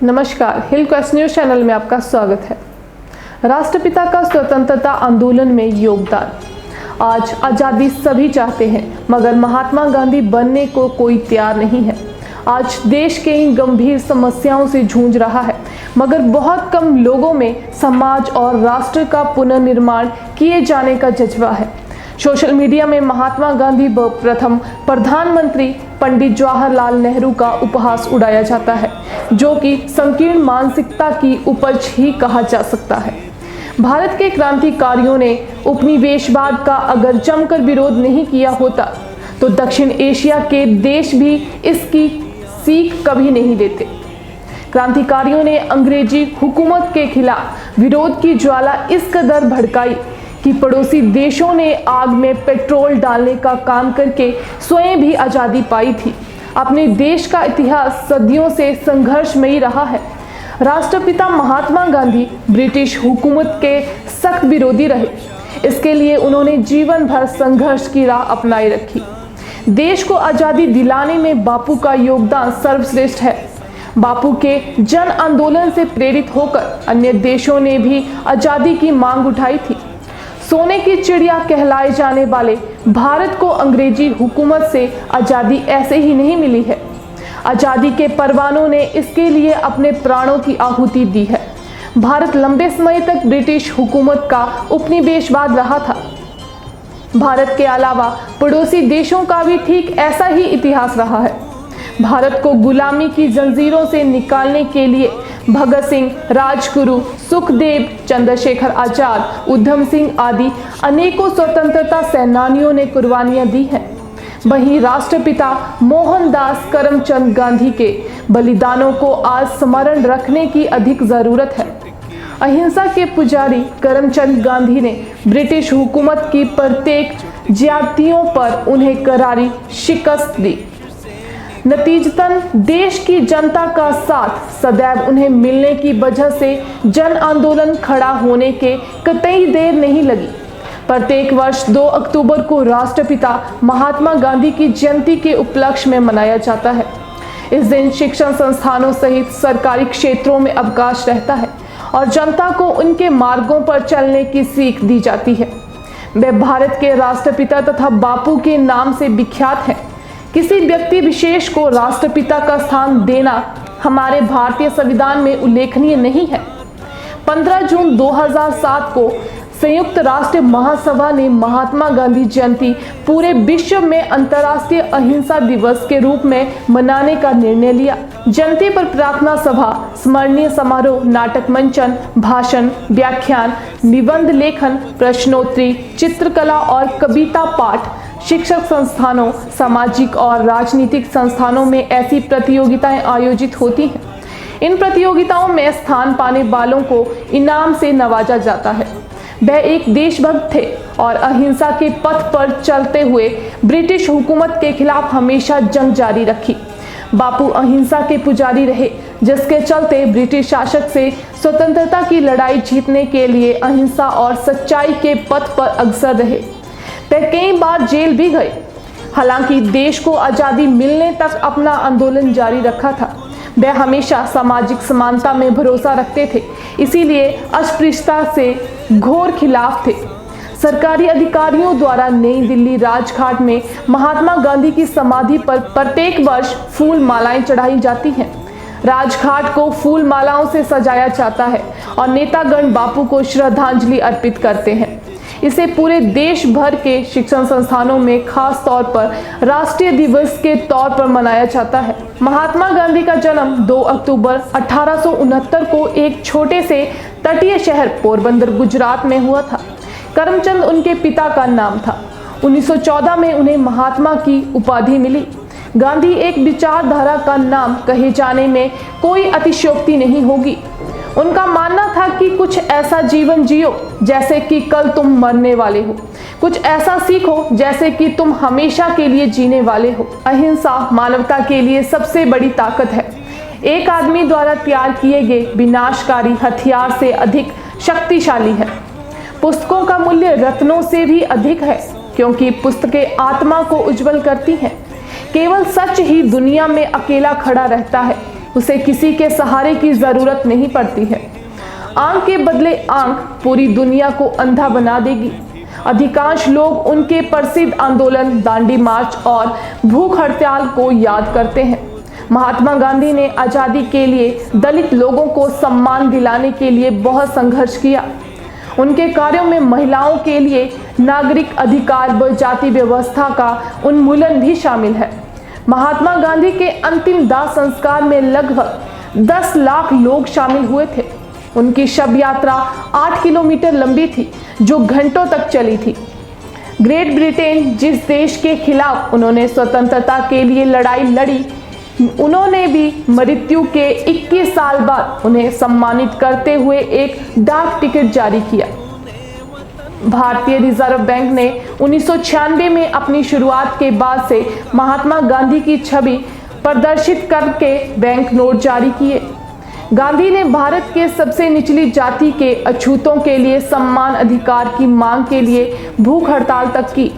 नमस्कार, हिल quest news channel में आपका स्वागत है। राष्ट्रपिता का स्वतंत्रता आंदोलन में योगदान। आज आज़ादी सभी चाहते हैं, मगर महात्मा गांधी बनने को कोई तैयार नहीं है। आज देश के इन गंभीर समस्याओं से जूझ रहा है, मगर बहुत कम लोगों में समाज और राष्ट्र का पुनर्निर्माण किए जाने का जज्बा है। सोशल मीडिया में महात्मा गांधी व प्रथम प्रधानमंत्री पंडित जवाहरलाल नेहरू का उपहास उड़ाया जाता है, जो कि संकीर्ण मानसिकता की उपज ही कहा जा सकता है। भारत के क्रांतिकारियों ने उपनिवेशवाद का अगर जमकर विरोध नहीं किया होता तो दक्षिण एशिया के देश भी इसकी सीख कभी नहीं लेते। क्रांतिकारियों ने अंग्रेजी हुकूमत के खिलाफ विरोध की ज्वाला इस कदर भड़काई कि पड़ोसी देशों ने आग में पेट्रोल डालने का काम करके स्वयं भी आज़ादी पाई थी। अपने देश का इतिहास सदियों से संघर्षमयी रहा है। राष्ट्रपिता महात्मा गांधी ब्रिटिश हुकूमत के सख्त विरोधी रहे। इसके लिए उन्होंने जीवन भर संघर्ष की राह अपनाई रखी। देश को आज़ादी दिलाने में बापू का योगदान सर्वश्रेष्ठ है। बापू के जन आंदोलन से प्रेरित होकर अन्य देशों ने भी आज़ादी की मांग उठाई थी। सोने की चिड़िया कहलाए जाने वाले भारत को अंग्रेजी हुकूमत से आज़ादी ऐसे ही नहीं मिली है। आज़ादी के परवानों ने इसके लिए अपने प्राणों की आहुति दी है। भारत लंबे समय तक ब्रिटिश हुकूमत का उपनिवेशवाद रहा था। भारत के अलावा पड़ोसी देशों का भी ठीक ऐसा ही इतिहास रहा है। भारत को गुलामी की जंजीरों से निकालने के लिए भगत सिंह, राजगुरु, सुखदेव, चंद्रशेखर आजाद, उधम सिंह आदि अनेकों स्वतंत्रता सेनानियों ने कुर्बानियां दी हैं। वहीं राष्ट्रपिता मोहनदास करमचंद गांधी के बलिदानों को आज स्मरण रखने की अधिक जरूरत है। अहिंसा के पुजारी करमचंद गांधी ने ब्रिटिश हुकूमत की प्रत्येक ज्यादतियों पर उन्हें करारी शिकस्त दी। नतीजतन देश की जनता का साथ सदैव उन्हें मिलने की वजह से जन आंदोलन खड़ा होने के कतई देर नहीं लगी। प्रत्येक वर्ष 2 अक्टूबर को राष्ट्रपिता महात्मा गांधी की जयंती के उपलक्ष्य में मनाया जाता है। इस दिन शिक्षण संस्थानों सहित सरकारी क्षेत्रों में अवकाश रहता है और जनता को उनके मार्गों पर चलने की सीख दी जाती है। वे भारत के राष्ट्रपिता तथा बापू के नाम से विख्यात हैं। किसी व्यक्ति विशेष को राष्ट्रपिता का स्थान देना हमारे भारतीय संविधान में उल्लेखनीय नहीं है। 15 जून 2007 को संयुक्त राष्ट्र महासभा ने महात्मा गांधी जयंती पूरे विश्व में अंतर्राष्ट्रीय अहिंसा दिवस के रूप में मनाने का निर्णय लिया। जयंती पर प्रार्थना सभा, स्मरणीय समारोह, नाटक मंचन, भाषण, व्याख्यान, निबंध लेखन, प्रश्नोत्तरी, चित्रकला और कविता पाठ, शिक्षक संस्थानों, सामाजिक और राजनीतिक संस्थानों में ऐसी प्रतियोगिताएं आयोजित होती हैं। इन प्रतियोगिताओं में स्थान पाने वालों को इनाम से नवाजा जाता है। वह एक देशभक्त थे और अहिंसा के पथ पर चलते हुए ब्रिटिश हुकूमत के खिलाफ हमेशा जंग जारी रखी। बापू अहिंसा के पुजारी रहे, जिसके चलते ब्रिटिश शासक से स्वतंत्रता की लड़ाई जीतने के लिए अहिंसा और सच्चाई के पथ पर अग्रसर रहे। वे कई बार जेल भी गए। हालांकि देश को आज़ादी मिलने तक अपना आंदोलन जारी रखा था। वे हमेशा सामाजिक समानता में भरोसा रखते थे, इसीलिए अस्पृश्यता से घोर खिलाफ थे। सरकारी अधिकारियों द्वारा नई दिल्ली राजघाट में महात्मा गांधी की समाधि पर प्रत्येक वर्ष फूल मालाएं चढ़ाई जाती हैं। राजघाट को फूल मालाओं से सजाया जाता है और नेतागण बापू को श्रद्धांजलि अर्पित करते हैं। इसे पूरे देश भर के शिक्षण संस्थानों में खास तौर पर राष्ट्रीय दिवस के तौर पर मनाया जाता है। महात्मा गांधी का जन्म 2 अक्टूबर 1869 को एक छोटे से तटीय शहर पोरबंदर, गुजरात में हुआ था। करमचंद उनके पिता का नाम था। 1914 में उन्हें महात्मा की उपाधि मिली। गांधी एक विचारधारा का नाम कहे जाने में कोई अतिशयोक्ति नहीं होगी। उनका मानना था कि कुछ ऐसा जीवन जियो जैसे कि कल तुम मरने वाले हो, कुछ ऐसा सीखो जैसे कि तुम हमेशा के लिए जीने वाले हो। अहिंसा मानवता के लिए सबसे बड़ी ताकत है। एक आदमी द्वारा तैयार किए गए विनाशकारी हथियार से अधिक शक्तिशाली है। पुस्तकों का मूल्य रत्नों से भी अधिक है, क्योंकि पुस्तकें आत्मा को उज्जवल करती हैं। केवल सच ही दुनिया में अकेला खड़ा रहता है। उसे किसी के सहारे की जरूरत नहीं पड़ती है। आंख के बदले आंख पूरी दुनिया को अंधा बना देगी। अधिकांश लोग उनके प्रसिद्ध आंदोलन दांडी मार्च और भूख हड़ताल को याद करते हैं। महात्मा गांधी ने आज़ादी के लिए दलित लोगों को सम्मान दिलाने के लिए बहुत संघर्ष किया। उनके कार्यों में महिलाओं के लिए नागरिक अधिकार व जाति व्यवस्था का उन्मूलन भी शामिल है। महात्मा गांधी के अंतिम दाह संस्कार में लगभग 10 लाख लोग शामिल हुए थे। उनकी शव यात्रा 8 किलोमीटर लंबी थी, जो घंटों तक चली थी। ग्रेट ब्रिटेन, जिस देश के खिलाफ उन्होंने स्वतंत्रता के लिए लड़ाई लड़ी, उन्होंने भी मृत्यु के 21 साल बाद उन्हें सम्मानित करते हुए एक डाक टिकट जारी किया। भारतीय रिजर्व बैंक ने 1996 में अपनी शुरुआत के बाद से महात्मा गांधी की छवि प्रदर्शित करके बैंक नोट जारी किए। गांधी ने भारत के सबसे निचली जाति के अछूतों के लिए सम्मान अधिकार की मांग के लिए भूख हड़ताल तक की।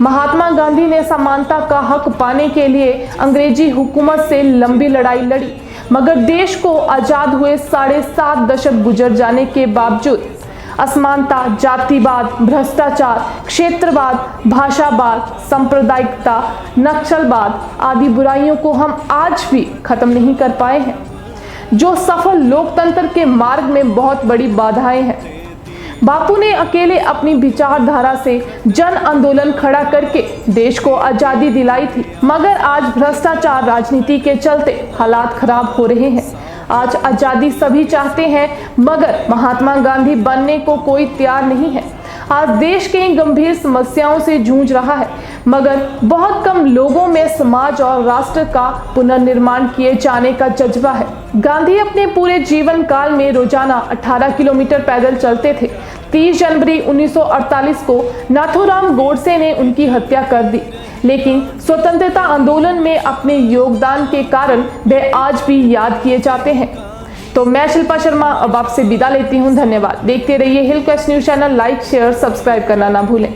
महात्मा गांधी ने समानता का हक पाने के लिए अंग्रेजी हुकूमत से लंबी लड़ाई लड़ी, मगर देश को आजाद हुए 7.5 दशक गुजर जाने के बावजूद असमानता, जातिवाद, भ्रष्टाचार, क्षेत्रवाद, भाषावाद, सांप्रदायिकता, नक्सलवाद आदि बुराइयों को हम आज भी खत्म नहीं कर पाए हैं, जो सफल लोकतंत्र के मार्ग में बहुत बड़ी बाधाएं हैं। बापू ने अकेले अपनी विचारधारा से जन आंदोलन खड़ा करके देश को आजादी दिलाई थी, मगर आज भ्रष्टाचार राजनीति के चलते हालात खराब हो रहे हैं। आज आजादी सभी चाहते हैं, मगर महात्मा गांधी बनने को कोई तैयार नहीं है। आज देश कई गंभीर समस्याओं से जूझ रहा है, मगर बहुत कम लोगों में समाज और राष्ट्र का पुनर्निर्माण किए जाने का जज्बा है। गांधी अपने पूरे जीवन काल में रोजाना 18 किलोमीटर पैदल चलते थे। 30 जनवरी 1948 को नाथूराम गोडसे ने उनकी हत्या कर दी, लेकिन स्वतंत्रता आंदोलन में अपने योगदान के कारण वे आज भी याद किए जाते हैं। तो मैं शिल्पा शर्मा अब आपसे विदा लेती हूं। धन्यवाद। देखते रहिए hill quest news channel. Like, share, subscribe करना ना भूलें।